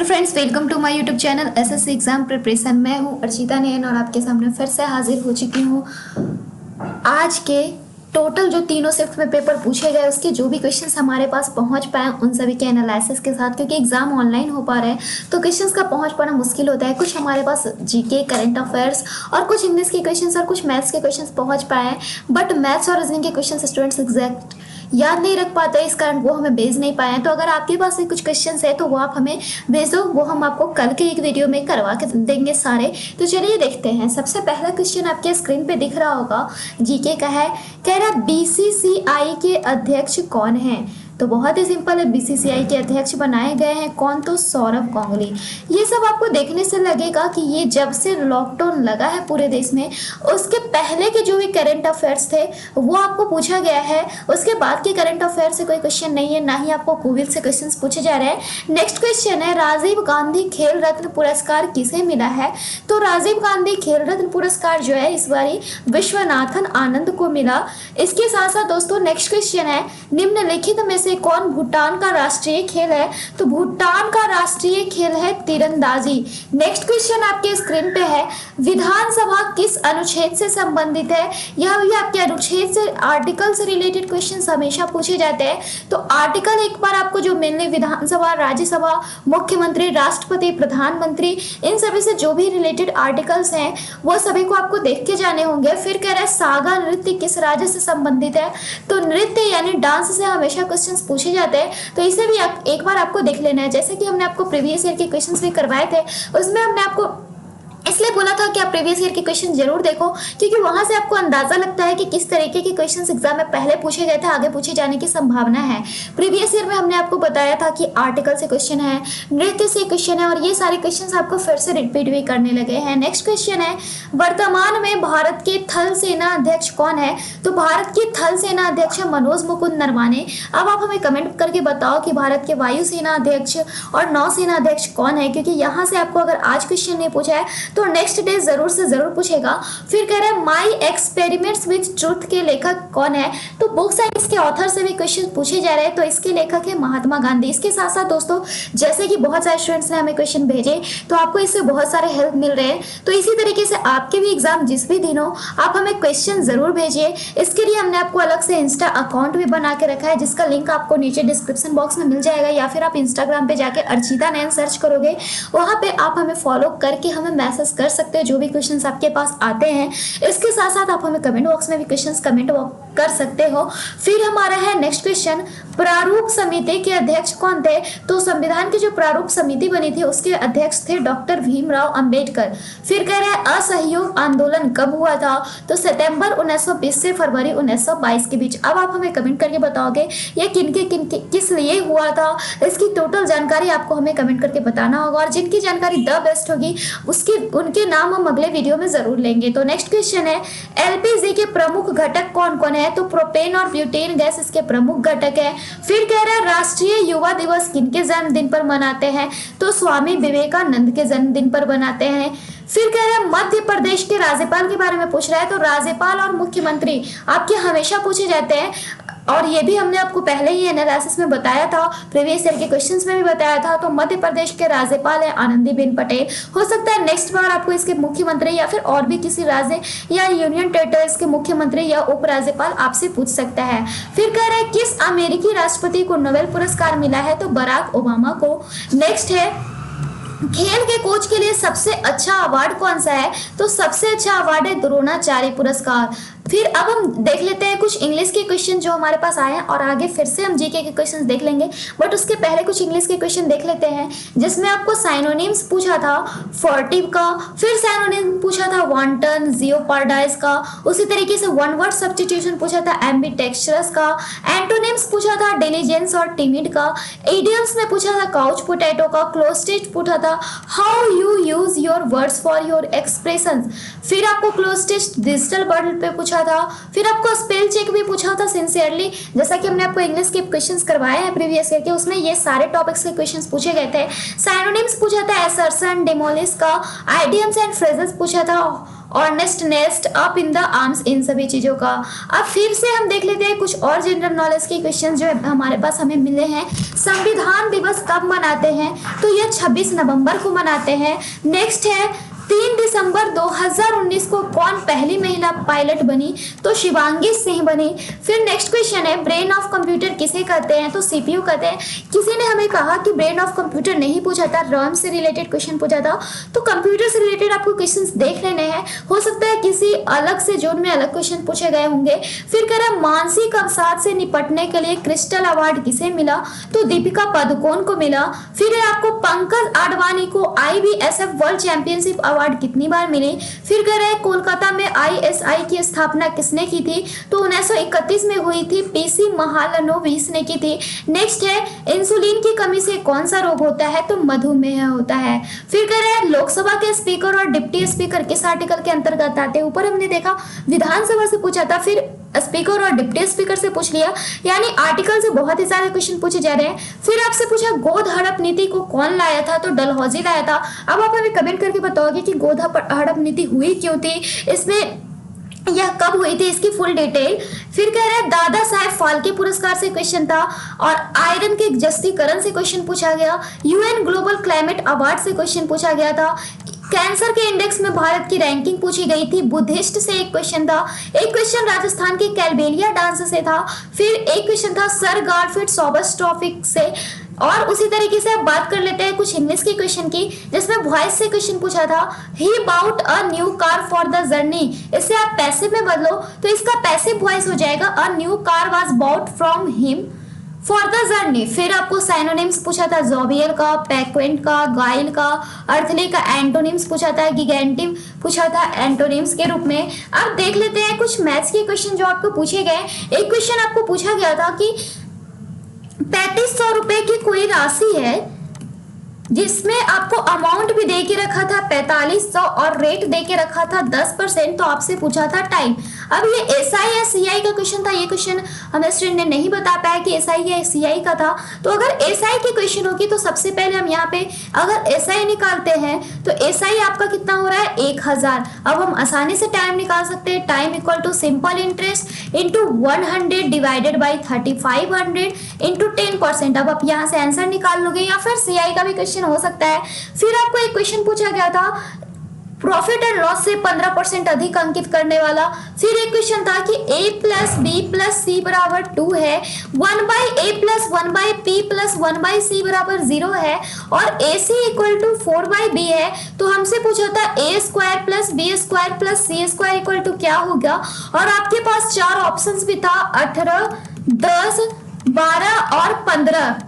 Hello friends, welcome to my YouTube channel SSC exam preparation. मैं हूं अर्चिता नयन और आपके सामने फिर से हाजिर हो चुकी हूं। आज के टोटल जो तीनों शिफ्ट में पेपर पूछे गए उसके जो भी क्वेश्चंस हमारे पास पहुंच पाए उन सभी के एनालिसिस के साथ, क्योंकि एग्जाम ऑनलाइन हो पा रहे हैं तो क्वेश्चंस का पहुंच पाना मुश्किल होता है। कुछ हमारे पास जीके, करंट अफेयर्स और कुछ इंग्लिश के क्वेश्चंस और कुछ मैथ्स के क्वेश्चंस पहुंच पाए हैं, बट मैथ्स और रीजनिंग के क्वेश्चंस स्टूडेंट्स एग्जैक्ट याद नहीं रख पाते, इस कारण वो हमें भेज नहीं पाए हैं। तो अगर आपके पास भी कुछ क्वेश्चंस है तो वो आप हमें भेज दो, वो हम आपको कल के एक वीडियो में करवा के देंगे सारे। तो चलिए देखते हैं। सबसे पहला क्वेश्चन आपके स्क्रीन पे दिख रहा होगा, जीके का है। कह रहा बीसीसीआई के अध्यक्ष कौन है? तो बहुत ही सिंपल है, बीसीसीआई के अध्यक्ष बनाए गए हैं कौन? तो सौरभ गांगुली। ये सब आपको देखने से लगेगा कि ये जब से लॉकडाउन लगा है पूरे देश में उसके पहले के जो भी करंट अफेयर्स थे वो आपको पूछा गया है। उसके बाद के करंट अफेयर से कोई क्वेश्चन नहीं है, ना ही आपको कोविड से क्वेश्चन पूछे जा रहे हैं। नेक्स्ट क्वेश्चन है, राजीव गांधी खेल रत्न पुरस्कार किसे मिला है? तो राजीव गांधी खेल रत्न पुरस्कार जो है इस बारी विश्वनाथन आनंद को मिला। इसके साथ साथ दोस्तों नेक्स्ट क्वेश्चन है, निम्नलिखित में से कौन भूटान का राष्ट्रीय खेल है? तो भूटान का राष्ट्रीय खेल है तीरंदाजी। नेक्स्ट क्वेश्चन आपके स्क्रीन पे है, विधानसभा किस अनुच्छेद से संबंधित है? यह भी आपके अनुच्छेद से, आर्टिकल से रिलेटेड क्वेश्चन हमेशा पूछे जाते हैं। तो आर्टिकल एक बार आपको जो मिलने, विधानसभा, राज्यसभा, मुख्यमंत्री, राष्ट्रपति, प्रधानमंत्री, इन सभी से जो भी रिलेटेड आर्टिकल्स हैं वो सभी को आपको देख के जाने होंगे। फिर कह रहा है सागा नृत्य किस राज्य से संबंधित है? तो नृत्य यानी डांस से हमेशा क्वेश्चन पूछे जाते हैं, तो इसे भी एक बार आपको देख लेना है। जैसे कि हमने आपको प्रीवियस ईयर के क्वेश्चंस भी करवाए थे, उसमें हमने आपको इसलिए बोला था कि आप प्रीवियस ईयर के क्वेश्चन जरूर देखो, क्योंकि वहां से आपको अंदाजा लगता है कि किस तरीके के क्वेश्चंस एग्जाम में पहले पूछे गए थे, आगे पूछे जाने की संभावना है। प्रीवियस ईयर में हमने आपको बताया था कि आर्टिकल से क्वेश्चन है, नृत्य से क्वेश्चन है, और ये सारे क्वेश्चन आपको फिर से रिपीट भी करने लगे हैं। नेक्स्ट क्वेश्चन है, वर्तमान में भारत के थल सेना अध्यक्ष कौन है? तो भारत के थल सेना अध्यक्ष मनोज मुकुंद नरवाने। अब आप हमें कमेंट करके बताओ कि भारत के वायुसेना अध्यक्ष और नौसेना अध्यक्ष कौन है, क्योंकि यहाँ से आपको अगर आज क्वेश्चन नहीं पूछा है तो नेक्स्ट डे जरूर से जरूर पूछेगा। फिर कह रहा है माई एक्सपेरिमेंट्स विद ट्रुथ के लेखक कौन है? तो बुक साइंस के ऑथर से भी क्वेश्चन पूछे जा रहे हैं, तो इसके लेखक है महात्मा गांधी। इसके साथ साथ दोस्तों जैसे कि बहुत सारे स्टूडेंट्स ने हमें क्वेश्चन भेजे तो आपको इससे बहुत सारे हेल्प मिल रहे हैं, तो इसी तरीके से आपके भी एग्जाम जिस भी दिन हो आप हमें क्वेश्चन जरूर भेजिए। इसके लिए हमने आपको अलग से इंस्टा अकाउंट भी बना के रखा है, जिसका लिंक आपको नीचे डिस्क्रिप्शन बॉक्स में मिल जाएगा, या फिर आप इंस्टाग्राम पे जाके अर्चिता नयन सर्च करोगे, वहां पे आप हमें फॉलो करके हमें मैसेज कर सकते हो जो भी क्वेश्चंस आपके पास आते हैं। इसके साथ साथ आप हमें कमेंट बॉक्स में भी क्वेश्चंस कमेंट कर सकते हो। फिर हमारा है नेक्स्ट क्वेश्चन, प्रारूप समिति के अध्यक्ष कौन थे? तो संविधान की जो प्रारूप समिति बनी थी उसके अध्यक्ष थे डॉक्टर भीमराव अंबेडकर। फिर कह रहे हैं असहयोग आंदोलन कब हुआ था? तो सितंबर 1920 से फरवरी 1922 के बीच। अब आप हमें कमेंट करके बताओगे ये किनके किस लिए हुआ था, इसकी टोटल जानकारी आपको हमें कमेंट करके बताना होगा, और जिनकी जानकारी द बेस्ट होगी उनके नाम हम अगले वीडियो में जरूर लेंगे। तो नेक्स्ट क्वेश्चन है, एलपीजी के प्रमुख घटक कौन कौन है? तो प्रोपेन और ब्यूटेन गैस इसके प्रमुख घटक है। फिर कह रहा है राष्ट्रीय युवा दिवस किनके जन्मदिन पर मनाते हैं? तो स्वामी विवेकानंद के जन्मदिन पर मनाते हैं। फिर कह रहे हैं मध्य प्रदेश के राज्यपाल के बारे में पूछ रहा है, तो राज्यपाल और मुख्यमंत्री आपके हमेशा पूछे जाते हैं, और ये भी हमने आपको पहले ही एनालिसिस में बताया था, प्रीवियस ईयर के क्वेश्चंस में भी बताया था। तो मध्य प्रदेश के राज्यपाल है आनंदीबेन पटेल। हो सकता है नेक्स्ट बार आपको इसके मुख्यमंत्री या फिर और भी किसी राज्य या यूनियन टेरिटरीज के मुख्यमंत्री या उपराज्यपाल आपसे पूछ सकता है। फिर कह रहे हैं किस अमेरिकी राष्ट्रपति को नोबेल पुरस्कार मिला है? तो बराक ओबामा को। नेक्स्ट है, खेल के कोच के लिए सबसे अच्छा अवार्ड कौन सा है? तो सबसे अच्छा अवार्ड है द्रोणाचार्य पुरस्कार। फिर अब हम देख लेते हैं कुछ इंग्लिश के क्वेश्चन जो हमारे पास आए हैं, और आगे फिर से हम जीके के क्वेश्चन देख लेंगे, बट उसके पहले कुछ इंग्लिश के क्वेश्चन देख लेते हैं, जिसमें आपको साइनोनिम्स पूछा था फॉर्टिव का, फिर साइनोनिम पूछा था वांटन, जियोपार्डाइज का, उसी तरीके से वन वर्ड सब्स्टिट्यूशन पूछा था एम्बिडेक्स्ट्रस का, एंटोनिम्स पूछा था डिलिजेंस और टिमिड का, इडियम्स में पूछा था काउच पोटैटो का, क्लोज पूछा था how you use your words for your expressions, फिर आपको क्लोज टेस्ट डिजिटल वर्ड पे पूछा था, फिर आपको स्पेल चेक भी पूछा था सिंसियरली, जैसा कि हमने आपको इंग्लिश के क्वेश्चंस करवाए हैं प्रीवियस ईयर के, उसमें ये सारे टॉपिक्स के क्वेश्चंस पूछे गए थे। साइनोनिम्स पूछा था असर्शन, डिमोलिश का, आइडियम्स एंड फ्रेजेस पूछा था ऑनेस्ट nest, up in the arms, इन सभी चीजों का। अब फिर से हम देख लेते हैं कुछ और जनरल नॉलेज के क्वेश्चन जो हमारे पास हमें मिले हैं। संविधान दिवस कब मनाते हैं? तो यह 26 नवंबर को मनाते हैं। नेक्स्ट है 3 दिसंबर 2019 को कौन पहली महिला पायलट बनी? तो शिवांगी सिंह बनी। फिर नेक्स्ट क्वेश्चन है ब्रेन ऑफ कंप्यूटर किसे कहते हैं? तो सीपीयू कहते हैं। किसी ने हमें कहा कि ब्रेन ऑफ कंप्यूटर नहीं पूछा था, रैम से रिलेटेड क्वेश्चन पूछा था, तो कंप्यूटर से रिलेटेड आपको क्वेश्चंस देख लेने हैं। हो सकता है किसी अलग से जोन में अलग क्वेश्चन पूछे गए होंगे। फिर कह रहा है मानसिक अवसाद से निपटने के लिए क्रिस्टल अवार्ड किसे मिला? तो दीपिका पादुकोण को मिला। फिर है आपको पंकज आडवाणी को IBSF वर्ल्ड चैंपियनशिप अवार्ड कितनी बार मिली? फिर कह रहे हैं कोलकाता में ISI की स्थापना किसने की थी? तो 1931 में हुई थी, PC महालनोबिस ने की थी। नेक्स्ट है इंसुलिन की कमी से कौन सा रोग होता है? तो मधुमेह होता है। फिर कह रहे हैं लोकसभा के स्पीकर और डिप्टी स्पीकर किस आर्टिकल के अंतर्गत आते हैं? ऊपर हमने देखा विधानसभा से पूछा था, फिर स्पीकर और डिप्टी स्पीकर से पूछ लिया, यानी आर्टिकल से बहुत ही सारे क्वेश्चन पूछे जा रहे हैं। फिर आपसे पूछा गोद हड़प नीति को कौन लाया था? तो डलहौजी लाया था। अब आप हमें कमेंट करके बताओगे कि गोद हड़प नीति हुई क्यों थी, इसमें यह कब हुई थी, इसकी फुल डिटेल। फिर कह रहे हैं दादा साहेब फाल्के पुरस्कार से क्वेश्चन था, और आयरन के जस्तीकरण से क्वेश्चन पूछा गया। UN ग्लोबल क्लाइमेट अवार्ड से क्वेश्चन पूछा गया था। कैंसर के इंडेक्स में भारत की रैंकिंग पूछी गई थी। बुद्धिस्ट से एक क्वेश्चन था। एक क्वेश्चन राजस्थान के कैलबेलिया डांस से था। फिर एक क्वेश्चन था सर गारफील्ड सोबर्स ट्रॉफी से। और उसी तरीके से अब बात कर लेते हैं कुछ इंग्लिश की क्वेश्चन की, जिसमें वॉइस से क्वेश्चन पूछा था he bought a new car for the journey. इससे आप पैसिव में बदलो तो इसका पैसिव वॉइस हो जाएगा a new car was bought from him for the journey. फिर आपको साइनोनिम्स पूछा था जोवियल का, पैक्वेंट का, गाइल का, अर्थली का। एंटोनिम्स पूछा था, गिगेंटिव पूछा था एंटोनिम्स के रूप में। अब देख लेते हैं कुछ मैथ्स के क्वेश्चन जो आपको पूछे गए। एक क्वेश्चन आपको पूछा गया था कि 3500 रुपए की कोई राशि है जिसमें आपको अमाउंट भी दे के रखा था 4500 और रेट दे के रखा था 10%, तो आपसे पूछा था टाइम। अब ये SI या CI का क्वेश्चन था। ये क्वेश्चन हमें स्टूडेंट ने नहीं बता पाया कि SI या CI का था। तो अगर SI की क्वेश्चन होगी तो सबसे पहले हम यहाँ पे अगर SI निकालते हैं तो SI आपका कितना हो रहा है 1000। अब हम आसानी से टाइम निकाल सकते हैं। Time equal to simple interest into 100 divided by 3500 into 10%। अब आप यहाँ से आंसर निकाल लोगे, या फिर CI का भी क्वेश्चन हो सकता है। फिर आपको एक क्वेश्चन पूछा गया था प्रॉफिट एंड लॉस से 15% अधिक अंकित करने वाला। फिर एक क्वेश्चन था कि A प्लस बी प्लस सी बराबर 2 है, 1/A plus 1/P plus 1/C बराबर 0 है, और AC इक्वल टू 4/B है। तो हमसे पूछा था A square plus B square plus C square equal to क्या होगा, और आपके पास 4 ऑप्शंस भी था 18, 10, 12 और 15।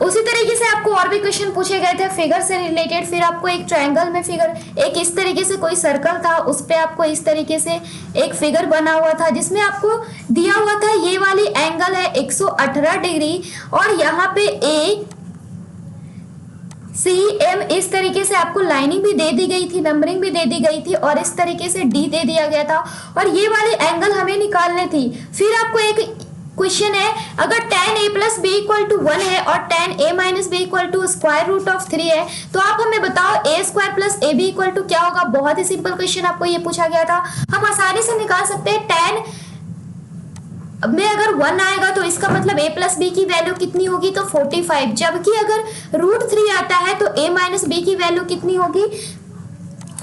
उसी तरीके से आपको और भी क्वेश्चन पूछे गए थे फिगर से रिलेटेड। फिर आपको एक ट्रायंगल में फिगर, एक इस तरीके से कोई सर्कल था, उस पे आपको इस तरीके से एक फिगर बना हुआ था जिसमें आपको दिया हुआ था ये वाली एंगल है 118 डिग्री, और यहाँ पे ACM इस तरीके से आपको लाइनिंग भी दे दी गई थी, नंबरिंग भी दे दी गई थी, और इस तरीके से D दे दिया गया था, और ये वाली एंगल हमें निकालने थी। फिर आपको एक क्वेश्चन है अगर tan A plus B equal to 1 है और tan A minus B equal to square root of 3 है, तो आप हमें बताओ A square plus A B equal to क्या होगा। बहुत ही सिंपल क्वेश्चन आपको ये पूछा गया था। हम आसानी से निकाल सकते हैं tan में अगर 1 आएगा तो इसका मतलब A प्लस बी की वैल्यू कितनी होगी, तो 45। जबकि अगर रूट 3 आता है तो A माइनस बी की वैल्यू कितनी होगी,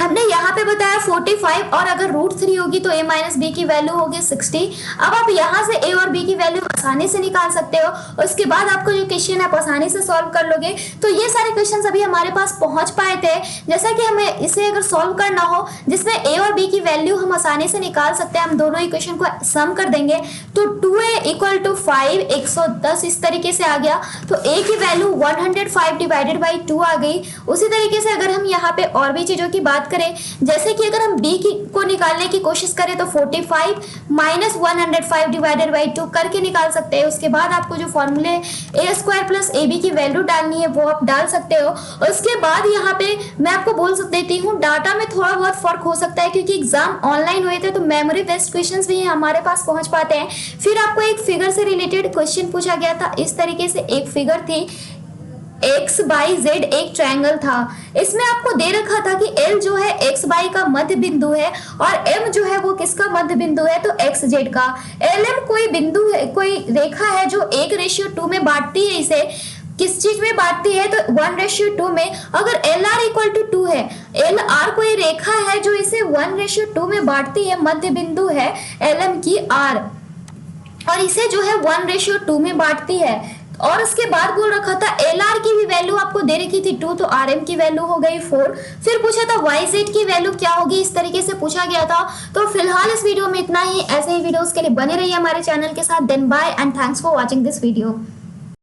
हमने यहाँ पे बताया 45, और अगर रूट 3 होगी तो A माइनस बी की वैल्यू होगी 60। अब आप यहाँ से A और B की वैल्यू आसानी से निकाल सकते हो, और उसके बाद आपको जो क्वेश्चन आप आसानी से सॉल्व कर लोगे। तो ये सारे क्वेश्चन अभी हमारे पास पहुंच पाए थे। जैसा कि हमें इसे अगर सॉल्व करना हो जिसमें A और B की वैल्यू हम आसानी से निकाल सकते हैं, हम दोनों इक्वेशन को सम कर देंगे तो 2A इक्वल टू 5 110 इस तरीके से आ गया। तो A की वैल्यू 105 डिवाइडेड बाई 2 आ गई। उसी तरीके से अगर हम यहाँ पे और भी चीजों की बात करें, जैसे कि अगर हम B को निकालने की कोशिश करें तो 45 माइनस 105 डिवाइडेड बाई 2 करके निकाल सकते हैं। उसके बाद आपको जो फॉर्मूले A स्क्वायर प्लस AB की वैल्यू डालनी है वो आप डाल सकते हो। उसके बाद यहाँ पे मैं आपको बोल देती हूँ डाटा में थोड़ा बहुत फर्क हो सकता है, क्योंकि एग्जाम ऑनलाइन हुए थे तो मेमोरी बेस्ड क्वेश्चंस भी हमारे पास पहुंच पाते हैं। फिर आपको एक फिगर से रिलेटेड क्वेश्चन पूछा गया था। इस तरीके से एक फिगर थी एक्स बाई जेड एक ट्रायंगल था। इसमें आपको दे रखा था कि एल जो है एक्स बाई का मध्य बिंदु है और एम जो है वो किसका मध्य बिंदु है, तो एक्स जेड का। एल एम कोई बिंदु है, कोई रेखा है जो 1:2 में बांटती है, इसे किस चीज में बांटती है, तो 1:2 में। अगर एल आर इक्वल टू 2 है, एल आर कोई रेखा है जो इसे 1:2 में बांटती है, मध्य बिंदु है एल एम की आर, और इसे जो है 1:2 में बांटती है। और उसके बाद बोल रखा था एल आर की भी वैल्यू आपको दे रखी थी 2, तो आर एम की वैल्यू हो गई 4। फिर पूछा था वाई जेड की वैल्यू क्या होगी, इस तरीके से पूछा गया था। तो फिलहाल इस वीडियो में इतना ही। ऐसे ही वीडियोस के लिए बने रहिए हमारे चैनल के साथ। Then bye and thanks for watching this video.